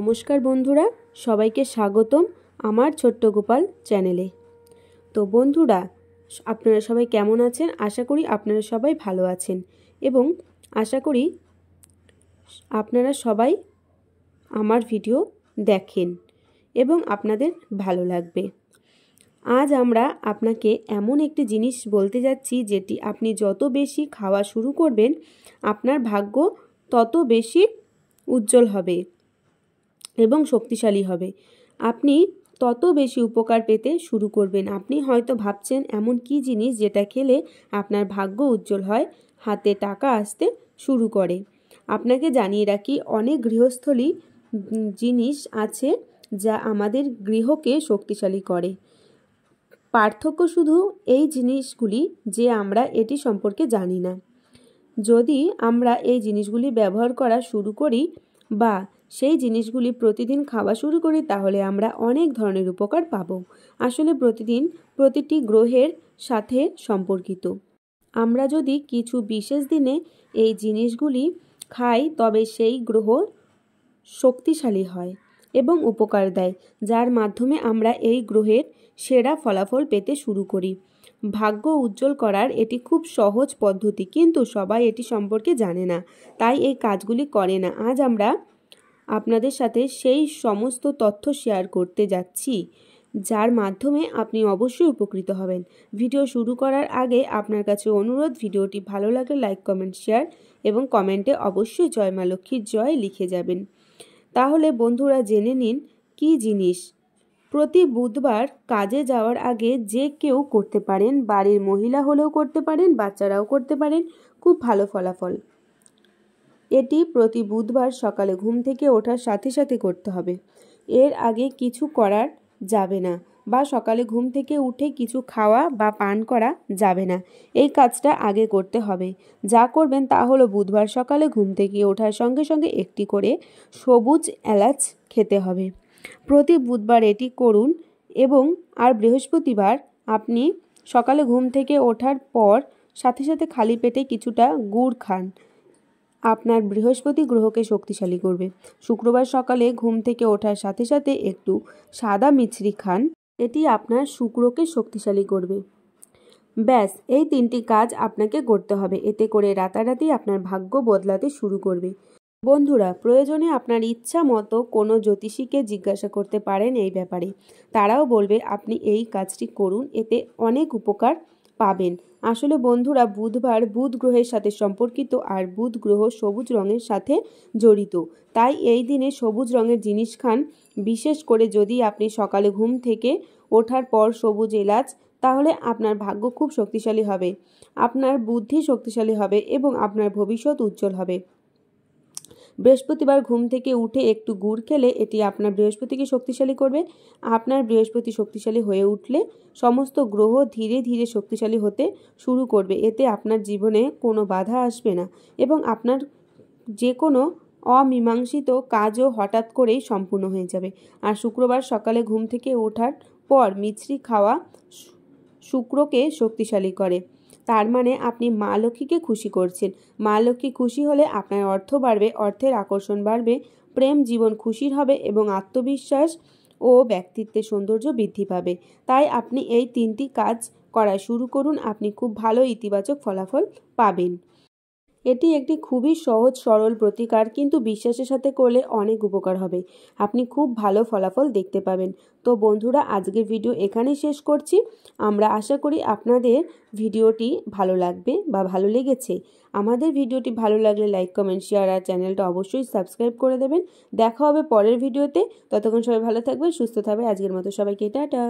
নমস্কার বন্ধুরা, সবাইকে স্বাগতম আমার ছোট্ট গোপাল চ্যানেলে। তো বন্ধুরা, আপনারা সবাই কেমন আছেন? আশা করি আপনারা সবাই ভালো আছেন এবং আশা করি আপনারা সবাই আমার ভিডিও দেখেন এবং আপনাদের ভালো লাগবে। আজ আমরা আপনাকে এমন একটি জিনিস বলতে যাচ্ছি যেটি আপনি যত বেশি খাওয়া শুরু করবেন আপনার ভাগ্য তত বেশি উজ্জ্বল হবে এবং শক্তিশালী হবে। আপনি তত বেশি উপকার পেতে শুরু করবেন। আপনি হয়তো ভাবছেন এমন কি জিনিস যেটা খেলে আপনার ভাগ্য উজ্জ্বল হয়, হাতে টাকা আসতে শুরু করে। আপনাকে জানিয়ে রাখি, অনেক গৃহস্থলী জিনিস আছে যা আমাদের গৃহকে শক্তিশালী করে। পার্থক্য শুধু এই জিনিসগুলি যে আমরা এটি সম্পর্কে জানি না। যদি আমরা এই জিনিসগুলি ব্যবহার করা শুরু করি বা সেই জিনিসগুলি প্রতিদিন খাওয়া শুরু করি তাহলে আমরা অনেক ধরনের উপকার পাব। আসলে প্রতিটি গ্রহের সাথে সম্পর্কিত। আমরা যদি কিছু বিশেষ দিনে এই জিনিসগুলি খাই তবে সেই গ্রহ শক্তিশালী হয় এবং উপকার দেয়, যার মাধ্যমে আমরা এই গ্রহের সেরা ফলাফল পেতে শুরু করি। ভাগ্য উজ্জ্বল করার এটি খুব সহজ পদ্ধতি, কিন্তু সবাই এটি সম্পর্কে জানে না, তাই এই কাজগুলি করে না। আজ আমরা আপনাদের সাথে সেই সমস্ত তথ্য শেয়ার করতে যাচ্ছি যার মাধ্যমে আপনি অবশ্যই উপকৃত হবেন। ভিডিও শুরু করার আগে আপনার কাছে অনুরোধ, ভিডিওটি ভালো লাগলে লাইক, কমেন্ট, শেয়ার এবং কমেন্টে অবশ্যই জয় মা লক্ষ্মীর জয় লিখে যাবেন। তাহলে বন্ধুরা, জেনে নিন কি জিনিস। প্রতি বুধবার কাজে যাওয়ার আগে যে কেউ করতে পারেন, বাড়ির মহিলা হলেও করতে পারেন, বাচ্চারাও করতে পারেন, খুব ভালো ফলাফল। এটি প্রতি বুধবার সকালে ঘুম থেকে ওঠার সাথে সাথে করতে হবে। এর আগে কিছু করার যাবে না বা সকালে ঘুম থেকে উঠে কিছু খাওয়া বা পান করা যাবে না। এই কাজটা আগে করতে হবে। যা করবেন তা হলো বুধবার সকালে ঘুম থেকে ওঠার সঙ্গে সঙ্গে একটি করে সবুজ এলাচ খেতে হবে। প্রতি বুধবার এটি করুন এবং বৃহস্পতিবার আপনি সকালে ঘুম থেকে ওঠার পর সাথে সাথে খালি পেটে কিছুটা গুড় খান। আপনার বৃহস্পতি গ্রহকে শক্তিশালী করবে। শুক্রবার সকালে ঘুম থেকে ওঠার সাথে সাথে একটু সাদা মিছরি খান, এটি আপনার শুক্রকে শক্তিশালী করবে। ব্যাস, এই তিনটি কাজ আপনাকে করতে হবে। এতে করে রাতারাতি আপনার ভাগ্য বদলাতে শুরু করবে। বন্ধুরা, প্রয়োজনে আপনার ইচ্ছা মতো কোনো জ্যোতিষীকে জিজ্ঞাসা করতে পারেন এই ব্যাপারে। তারাও বলবে আপনি এই কাজটি করুন, এতে অনেক উপকার পাবেন। আসলে বন্ধুরা, বুধবার বুধ গ্রহের সাথে সম্পর্কিত আর বুধ গ্রহ সবুজ রঙের সাথে জড়িত, তাই এই দিনে সবুজ রঙের জিনিস খান। বিশেষ করে যদি আপনি সকালে ঘুম থেকে ওঠার পর সবুজ এলাচ, তাহলে আপনার ভাগ্য খুব শক্তিশালী হবে, আপনার বুদ্ধি শক্তিশালী হবে এবং আপনার ভবিষ্যৎ উজ্জ্বল হবে। বৃহস্পতিবার ঘুম থেকে উঠে একটু গুড় খেলে এটি আপনার বৃহস্পতিকে শক্তিশালী করবে। আপনার বৃহস্পতি শক্তিশালী হয়ে উঠলে সমস্ত গ্রহ ধীরে ধীরে শক্তিশালী হতে শুরু করবে। এতে আপনার জীবনে কোনো বাধা আসবে না এবং আপনার যে কোনো অমীমাংসিত কাজও হঠাৎ করেই সম্পূর্ণ হয়ে যাবে। আর শুক্রবার সকালে ঘুম থেকে ওঠার পর মিছরি খাওয়া শুক্রকে শক্তিশালী করে। তার মানে আপনি মা লক্ষ্মীকে খুশি করছেন। মা লক্ষ্মী খুশি হলে আপনার অর্থ বাড়বে, অর্থের আকর্ষণ বাড়বে, প্রেম জীবন খুশির হবে এবং আত্মবিশ্বাস ও ব্যক্তিত্বের সৌন্দর্য বৃদ্ধি পাবে। তাই আপনি এই তিনটি কাজ করা শুরু করুন, আপনি খুব ভালো ইতিবাচক ফলাফল পাবেন। এটি একটি খুবই সহজ সরল প্রতিকার, কিন্তু বিশ্বাসের সাথে করলে অনেক উপকার হবে। আপনি খুব ভালো ফলাফল দেখতে পাবেন। তো বন্ধুরা, আজকের ভিডিও এখানেই শেষ করছি। আমরা আশা করি আপনাদের ভিডিওটি ভালো লাগবে বা ভালো লেগেছে। আমাদের ভিডিওটি ভালো লাগলে লাইক, কমেন্ট, শেয়ার আর চ্যানেলটা অবশ্যই সাবস্ক্রাইব করে দেবেন। দেখা হবে পরের ভিডিওতে। ততক্ষণ সবাই ভালো থাকবেন, সুস্থ থাকবেন। আজকের মতো সবাইকে টাটা।